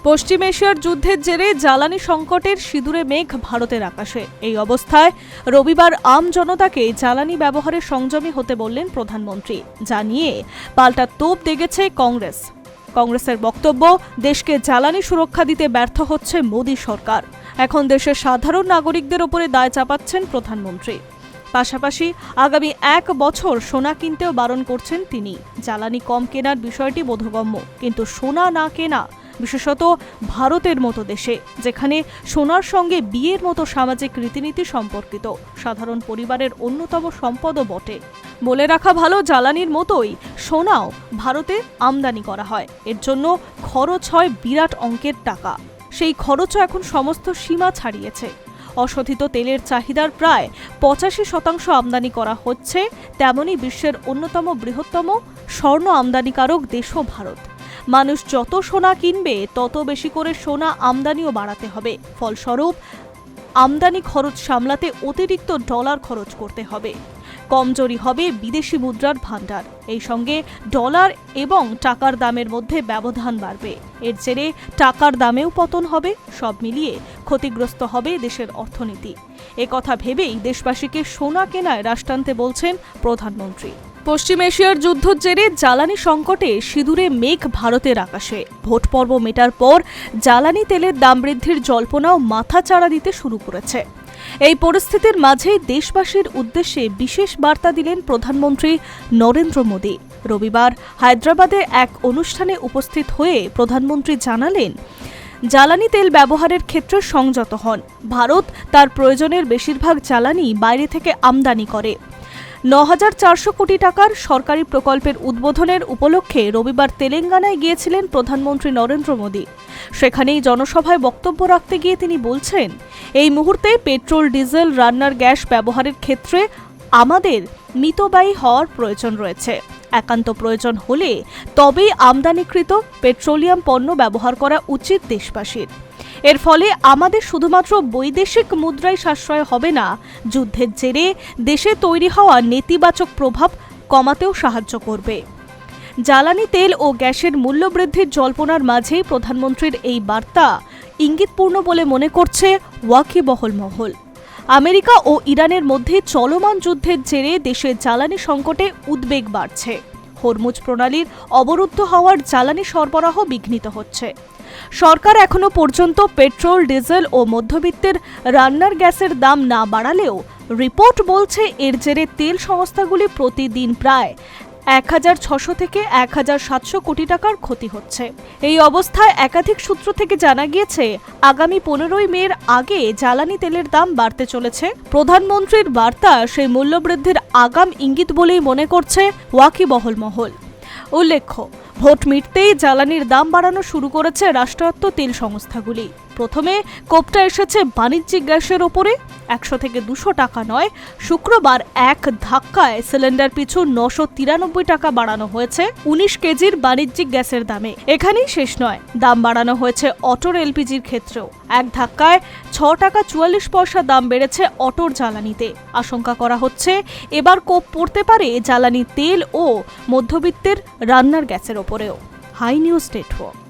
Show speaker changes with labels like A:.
A: পশ্চিম এশিয়ার যুদ্ধের জেরে জ্বালানি সংকটের সিঁদুরে মেঘ ভারতের আকাশে। এই অবস্থায় রবিবার আম জনতাকে জ্বালানি ব্যবহারে সংযমী হতে বললেন প্রধানমন্ত্রী, যা নিয়ে পাল্টা তোপ দেগেছে কংগ্রেস। কংগ্রেসের বক্তব্য, দেশকে জ্বালানি সুরক্ষা দিতে ব্যর্থ হচ্ছে মোদী সরকার। এখন দেশের সাধারণ নাগরিকদের উপরে দায় চাপাচ্ছেন প্রধানমন্ত্রী। পাশাপাশি আগামী 1 বছর সোনা কিনতেও বারণ করছেন তিনি। জ্বালানি কম কেনার বিষয়টি বোধগম্য, কিন্তু সোনা না কেনা, বিশেষত ভারতের মতো দেশে যেখানে সোনার সঙ্গে বিয়ের মতো সামাজিক রীতিনীতি সম্পর্কিত, সাধারণ পরিবারের অন্যতম সম্পদও বটে। বলে রাখা ভালো, জ্বালানির মতোই সোনাও ভারতে আমদানি করা হয়। এর জন্য খরচ হয় বিরাট অঙ্কের টাকা। সেই খরচও এখন সমস্ত সীমা ছাড়িয়েছে। অশোধিত তেলের চাহিদার প্রায় 85% আমদানি করা হচ্ছে। তেমনি বিশ্বের অন্যতম বৃহত্তম স্বর্ণ আমদানিকারক দেশও ভারত। মানুষ যত সোনা কিনবে তত বেশি করে সোনা আমদানিও বাড়াতে হবে। ফলস্বরূপ আমদানি খরচ সামলাতে অতিরিক্ত ডলার খরচ করতে হবে। কমজোরি হবে বিদেশি মুদ্রার ভাণ্ডার। এই সঙ্গে ডলার এবং টাকার দামের মধ্যে ব্যবধান বাড়বে। এর জেরে টাকার দামেও পতন হবে। সব মিলিয়ে ক্ষতিগ্রস্ত হবে দেশের অর্থনীতি। একথা ভেবেই দেশবাসীকে সোনা কেনায় রাশ টানতে বলছেন প্রধানমন্ত্রী। পশ্চিম এশিয়ার যুদ্ধের জেরে জ্বালানি সংকটে সিঁদুরে মেঘ ভারতের আকাশে। ভোট পর্ব মেটার পর জ্বালানি তেলের দাম বৃদ্ধির জল্পনাও মাথাচাড়া দিতে শুরু করেছে। এই পরিস্থিতির মাঝেই দেশবাসীর উদ্দেশ্যে বিশেষ বার্তা দিলেন প্রধানমন্ত্রী নরেন্দ্র মোদী। রবিবার হায়দ্রাবাদে এক অনুষ্ঠানে উপস্থিত হয়ে প্রধানমন্ত্রী জানালেন, জ্বালানি তেল ব্যবহারের ক্ষেত্রে সংযত হন। ভারত তার প্রয়োজনের বেশিরভাগ জ্বালানি বাইরে থেকে আমদানি করে। 9,400 কোটি টাকার সরকারি প্রকল্পের উদ্বোধনের উপলক্ষে রবিবার তেলেঙ্গানায় গিয়েছিলেন প্রধানমন্ত্রী নরেন্দ্র মোদী। সেখানেই জনসভায় বক্তব্য রাখতে গিয়ে তিনি বলছেন, এই মুহূর্তে পেট্রোল, ডিজেল, রান্নার গ্যাস ব্যবহারের ক্ষেত্রে আমাদের মিতব্যয়ী হওয়ার প্রয়োজন রয়েছে। একান্ত প্রয়োজন হলে তবেই আমদানিকৃত পেট্রোলিয়াম পণ্য ব্যবহার করা উচিত দেশবাসীর। এর ফলে আমাদের শুধুমাত্র বৈদেশিক মুদ্রায় সাশ্রয় হবে না, যুদ্ধের জেরে দেশে তৈরি হওয়া নেতিবাচক প্রভাব কমাতেও সাহায্য করবে। জ্বালানি তেল ও গ্যাসের মূল্যবৃদ্ধির জল্পনার মাঝেই প্রধানমন্ত্রীর এই বার্তা ইঙ্গিতপূর্ণ বলে মনে করছে ওয়াকিবহল মহল। আমেরিকা ও ইরানের মধ্যে চলমান যুদ্ধের জেরে দেশে জ্বালানি সংকটে উদ্বেগ বাড়ছে। হরমুজ প্রণালীর অবরুদ্ধ হওয়ার জ্বালানি সরবরাহ বিঘ্নিত হচ্ছে। সরকার এখনো পর্যন্ত পেট্রোল, ডিজেল ও মধ্যবিত্তের রান্নার গ্যাসের দাম না বাড়ালেও রিপোর্ট বলছে এর জেরে তেল সংস্থাগুলি প্রতিদিন প্রায় 1,600 থেকে 1,700 কোটি টাকার ক্ষতি হচ্ছে। এই অবস্থায় একাধিক সূত্র থেকে জানা গিয়েছে, আগামী 15ই মের আগে জ্বালানি তেলের দাম বাড়তে চলেছে। প্রধানমন্ত্রীর বার্তা সেই মূল্যবৃদ্ধির আগাম ইঙ্গিত বলেই মনে করছে ওয়াকিবহল মহল। উল্লেখ্য, ভোট মিটতেই জ্বালানির দাম বাড়ানো শুরু করেছে রাষ্ট্রায়ত্ত তেল সংস্থাগুলি। প্রথমে কোপটা এসেছে বাণিজ্যিক গ্যাসের ওপরে। 100 থেকে 200 টাকা নয়, শুক্রবার এক ধাক্কায় সিলিন্ডার পিছু 993 টাকা বাড়ানো হয়েছে 19 কেজির বাণিজ্যিক গ্যাসের দামে। এখানেই শেষ নয়, দাম বাড়ানো হয়েছে অটোর এলপিজির ক্ষেত্রেও। এক ধাক্কায় 6 টাকা 44 পয়সা দাম বেড়েছে অটোর জ্বালানিতে। আশঙ্কা করা হচ্ছে এবার কোপ পড়তে পারে জ্বালানি তেল ও মধ্যবিত্তের রান্নার গ্যাসের ওপরেও। Hi news network.